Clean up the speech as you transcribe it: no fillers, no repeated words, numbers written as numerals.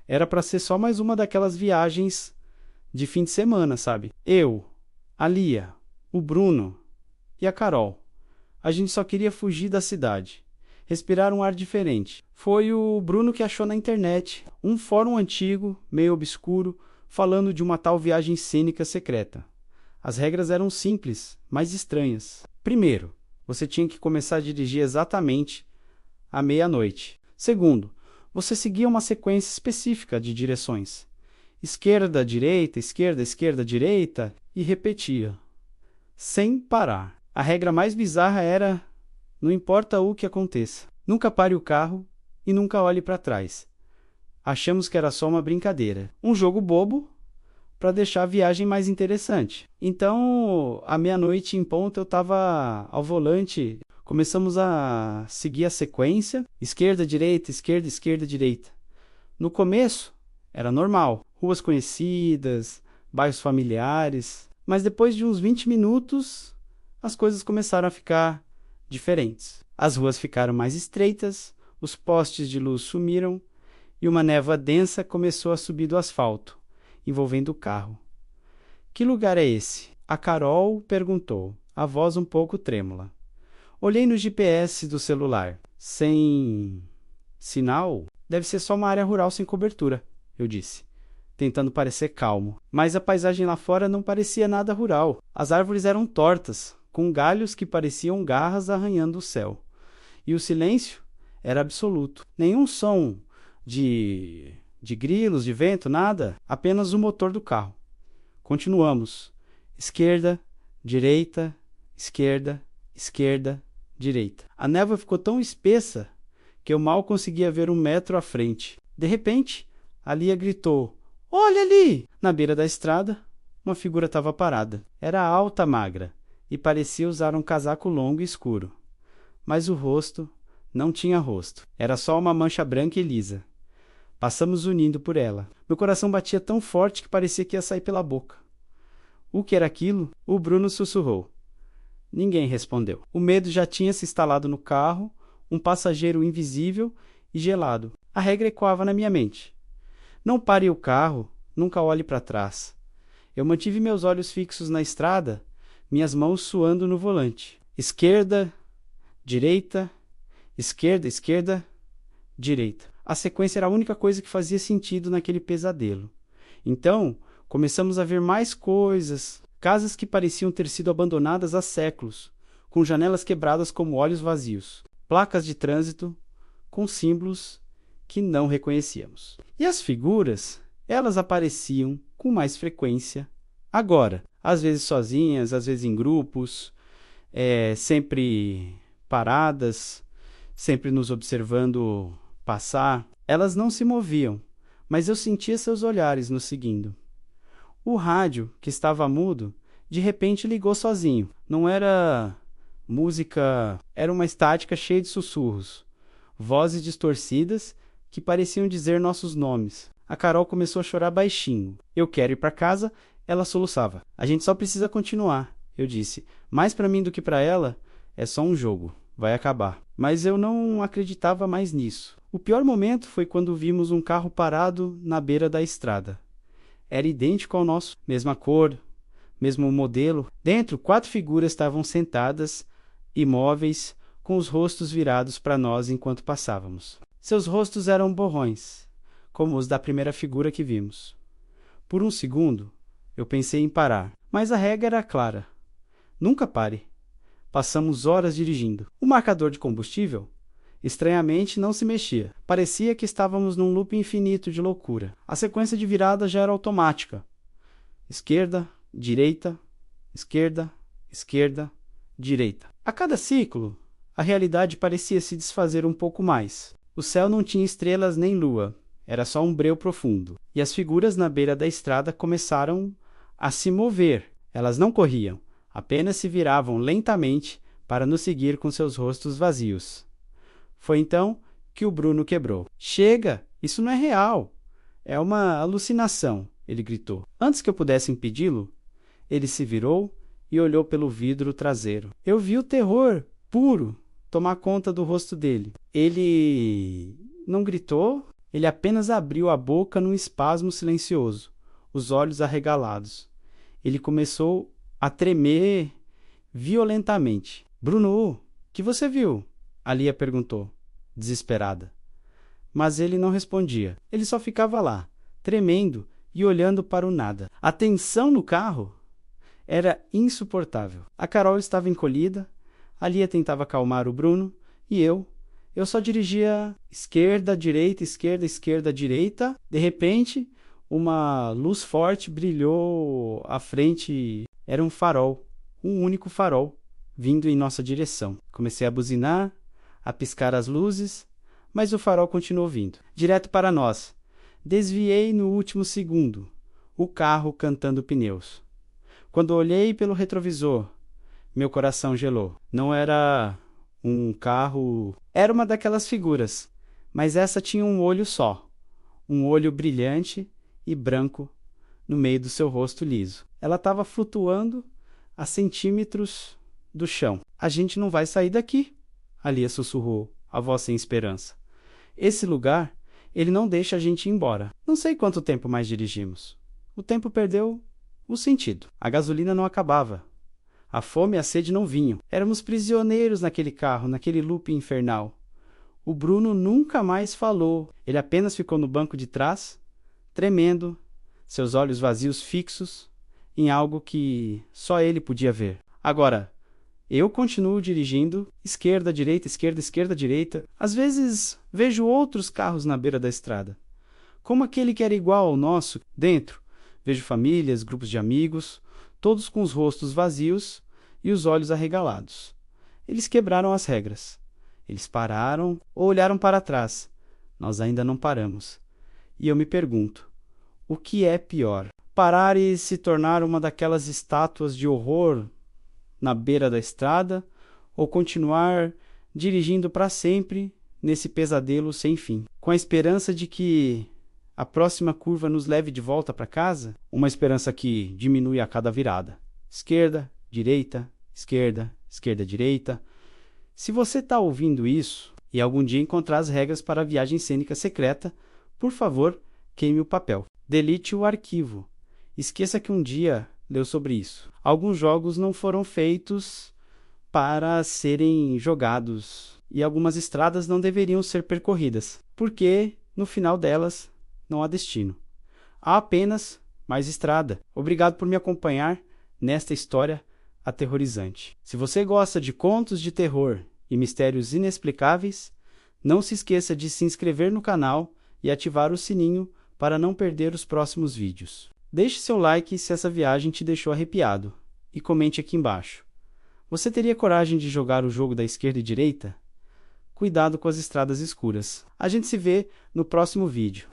Era para ser só mais uma daquelas viagens de fim de semana, sabe? Eu, a Lia, o Bruno e a Carol. A gente só queria fugir da cidade, respirar um ar diferente. Foi o Bruno que achou na internet um fórum antigo, meio obscuro, falando de uma tal viagem cênica secreta. As regras eram simples, mas estranhas. Primeiro, você tinha que começar a dirigir exatamente à meia-noite. Segundo, você seguia uma sequência específica de direções. Esquerda, direita, esquerda, esquerda, direita, e repetia, sem parar. A regra mais bizarra era: não importa o que aconteça, nunca pare o carro e nunca olhe para trás. Achamos que era só uma brincadeira, um jogo bobo para deixar a viagem mais interessante. Então, à meia-noite em ponto, eu estava ao volante. Começamos a seguir a sequência: esquerda, direita, esquerda, esquerda, direita. No começo, era normal, ruas conhecidas, bairros familiares, mas depois de uns 20 minutos, as coisas começaram a ficar diferentes. As ruas ficaram mais estreitas, os postes de luz sumiram e uma névoa densa começou a subir do asfalto, envolvendo o carro. Que lugar é esse? A Carol perguntou, a voz um pouco trêmula. Olhei no GPS do celular. Sem sinal? Deve ser só uma área rural sem cobertura, eu disse, tentando parecer calmo. Mas a paisagem lá fora não parecia nada rural. As árvores eram tortas, com galhos que pareciam garras arranhando o céu. E o silêncio era absoluto. Nenhum som de grilos, de vento, nada. Apenas o motor do carro. Continuamos. Esquerda, direita, esquerda, esquerda, direita. A névoa ficou tão espessa que eu mal conseguia ver 1 metro à frente. De repente, a Lia gritou: "Olha ali!" Na beira da estrada, uma figura estava parada. Era alta, magra, e parecia usar um casaco longo e escuro. Mas o rosto não tinha rosto. Era só uma mancha branca e lisa. Passamos unindo por ela. Meu coração batia tão forte que parecia que ia sair pela boca. O que era aquilo? O Bruno sussurrou. Ninguém respondeu. O medo já tinha se instalado no carro, um passageiro invisível e gelado. A regra ecoava na minha mente. Não pare o carro, nunca olhe para trás. Eu mantive meus olhos fixos na estrada, minhas mãos suando no volante. Esquerda, direita, esquerda, esquerda, direita. A sequência era a única coisa que fazia sentido naquele pesadelo. Então, começamos a ver mais coisas, casas que pareciam ter sido abandonadas há séculos, com janelas quebradas como olhos vazios, placas de trânsito com símbolos que não reconhecíamos. E as figuras, elas apareciam com mais frequência agora, às vezes sozinhas, às vezes em grupos, sempre paradas, sempre nos observando passar. Elas não se moviam, mas eu sentia seus olhares nos seguindo. O rádio, que estava mudo, de repente ligou sozinho. Não era música, era uma estática cheia de sussurros, vozes distorcidas que pareciam dizer nossos nomes. A Carol começou a chorar baixinho. Eu quero ir para casa, ela soluçava. A gente só precisa continuar, eu disse. Mais para mim do que para ela, é só um jogo. Vai acabar. Mas eu não acreditava mais nisso. O pior momento foi quando vimos um carro parado na beira da estrada. Era idêntico ao nosso, mesma cor, mesmo modelo. Dentro, 4 figuras estavam sentadas, imóveis, com os rostos virados para nós enquanto passávamos. Seus rostos eram borrões, como os da primeira figura que vimos. Por um segundo, eu pensei em parar, mas a regra era clara. Nunca pare. Passamos horas dirigindo. O marcador de combustível, estranhamente, não se mexia. Parecia que estávamos num loop infinito de loucura. A sequência de virada já era automática. Esquerda, direita, esquerda, esquerda, direita. A cada ciclo, a realidade parecia se desfazer um pouco mais. O céu não tinha estrelas nem lua, era só um breu profundo. E as figuras na beira da estrada começaram a se mover. Elas não corriam, apenas se viravam lentamente para nos seguir com seus rostos vazios. Foi então que o Bruno quebrou. "Chega, isso não é real. É uma alucinação", ele gritou. Antes que eu pudesse impedi-lo, ele se virou e olhou pelo vidro traseiro. Eu vi o terror puro tomar conta do rosto dele. Ele não gritou, Ele apenas abriu a boca num espasmo silencioso, os olhos arregalados. Ele começou a tremer violentamente. Bruno, que você viu? A Lia perguntou, desesperada. Mas ele não respondia. Ele só ficava lá, tremendo e olhando para o nada. A tensão no carro era insuportável. A Carol estava encolhida, a Lia tentava acalmar o Bruno e eu só dirigia esquerda, direita, direita. De repente, uma luz forte brilhou à frente. Era um farol, um único farol, vindo em nossa direção. Comecei a buzinar, a piscar as luzes, mas o farol continuou vindo, direto para nós. Desviei no último segundo, o carro cantando pneus. Quando olhei pelo retrovisor, meu coração gelou. Não era um carro... Era uma daquelas figuras, mas essa tinha um olho só. Um olho brilhante e branco no meio do seu rosto liso. Ela estava flutuando a centímetros do chão. A gente não vai sair daqui, a Lia sussurrou, a voz sem esperança. Esse lugar, ele não deixa a gente ir embora. Não sei quanto tempo mais dirigimos. O tempo perdeu o sentido. A gasolina não acabava. A fome e a sede não vinham. Éramos prisioneiros naquele carro, naquele loop infernal. O Bruno nunca mais falou. Ele apenas ficou no banco de trás, tremendo, seus olhos vazios fixos em algo que só ele podia ver. Agora, eu continuo dirigindo, esquerda, direita, direita. Às vezes vejo outros carros na beira da estrada, como aquele que era igual ao nosso. Dentro, vejo famílias, grupos de amigos, todos com os rostos vazios e os olhos arregalados. Eles quebraram as regras. Eles pararam ou olharam para trás. Nós ainda não paramos. E eu me pergunto, o que é pior? Parar e se tornar uma daquelas estátuas de horror na beira da estrada, ou continuar dirigindo para sempre nesse pesadelo sem fim, com a esperança de que a próxima curva nos leve de volta para casa? Uma esperança que diminui a cada virada. Esquerda, direita, direita. Se você está ouvindo isso e algum dia encontrar as regras para a viagem cênica secreta, por favor, queime o papel. Delete o arquivo. Esqueça que um dia leu sobre isso. Alguns jogos não foram feitos para serem jogados e algumas estradas não deveriam ser percorridas, porque no final delas não há destino. Há apenas mais estrada. Obrigado por me acompanhar nesta história aterrorizante. Se você gosta de contos de terror e mistérios inexplicáveis, não se esqueça de se inscrever no canal e ativar o sininho para não perder os próximos vídeos. Deixe seu like se essa viagem te deixou arrepiado e comente aqui embaixo. Você teria coragem de jogar o jogo da esquerda e direita? Cuidado com as estradas escuras. A gente se vê no próximo vídeo.